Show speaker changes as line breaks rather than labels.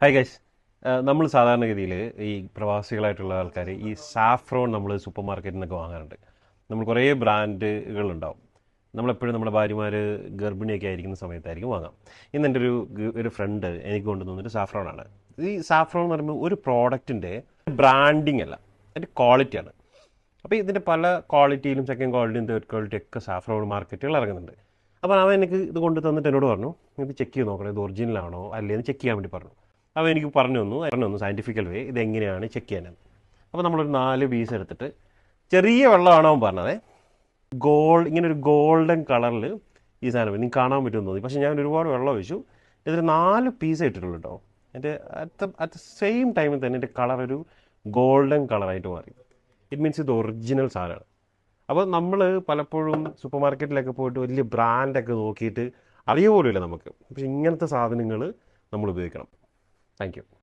Hi guys. നമ്മൾ സാധാരണഗതിയിൽ ഈ പ്രവാസികളായിട്ടുള്ള ആൾക്കാർ ഈ സാഫ്രോൺ നമ്മൾ സൂപ്പർ മാർക്കറ്റിൽ നിന്നൊക്കെ വാങ്ങാറുണ്ട്. നമ്മൾ കുറേ ബ്രാൻഡുകളുണ്ടാവും. നമ്മളെപ്പോഴും നമ്മുടെ ഭാര്യമാർ ഗർഭിണിയൊക്കെ ആയിരിക്കുന്ന സമയത്തായിരിക്കും വാങ്ങാം. ഇന്ന് എൻ്റെ ഒരു ഫ്രണ്ട് എനിക്ക് കൊണ്ടുവന്നൊരു സാഫ്രോണാണ്. ഈ സാഫ്രോൺ എന്ന് പറയുമ്പോൾ ഒരു പ്രോഡക്റ്റിൻ്റെ ബ്രാൻഡിങ് അല്ല, അതിൻ്റെ ക്വാളിറ്റിയാണ്. അപ്പോൾ ഇതിൻ്റെ പല ക്വാളിറ്റിയിലും സെക്കൻഡ് ക്വാളിറ്റിയും തേർഡ് ക്വാളിറ്റിയും ഒക്കെ സാഫ്രോൺ മാർക്കറ്റുകൾ ഇറങ്ങുന്നുണ്ട്. അപ്പോൾ അവൻ എനിക്ക് ഇത് കൊണ്ട് തന്നിട്ട് എന്നോട് പറഞ്ഞു, ഇത് ചെക്ക് ചെയ്ത് നോക്കണം, ഇത് ഒറിജിനലാണോ അല്ലേ എന്ന് ചെക്ക് ചെയ്യാൻ വേണ്ടി പറഞ്ഞു. അപ്പോൾ എനിക്ക് പറഞ്ഞു തന്നു സയൻറ്റിഫിക്കൽ വേ ഇതെങ്ങനെയാണ് ചെക്ക് ചെയ്യാനെന്ന്. അപ്പോൾ നമ്മളൊരു 4 പീസ് എടുത്തിട്ട്, ചെറിയ വെള്ളമാണോ അവൻ പറഞ്ഞത്, ഇങ്ങനെ ഒരു ഗോൾഡൻ കളറിൽ ഈ സാധനം നിങ്ങൾക്ക് കാണാൻ പറ്റുമെന്ന് തോന്നി. പക്ഷേ ഞാൻ ഒരുപാട് വെള്ളം ഒഴിച്ചു, ഇതിൽ 4 പീസ് ഇട്ടിട്ടുള്ളൂ കേട്ടോ. എൻ്റെ അറ്റ് സെയിം ടൈമിൽ തന്നെ എൻ്റെ കളർ ഒരു ഗോൾഡൻ കളറായിട്ട് മാറി. ഇറ്റ് മീൻസ് ഇത് ഒറിജിനൽ സാധനമാണ്. അപ്പോൾ നമ്മൾ പലപ്പോഴും സൂപ്പർ മാർക്കറ്റിലൊക്കെ പോയിട്ട് വലിയ ബ്രാൻഡൊക്കെ നോക്കിയിട്ട് അറിയ പോലുമില്ല നമുക്ക്. പക്ഷേ ഇങ്ങനത്തെ സാധനങ്ങൾ നമ്മൾ ഉപയോഗിക്കണം. Thank you.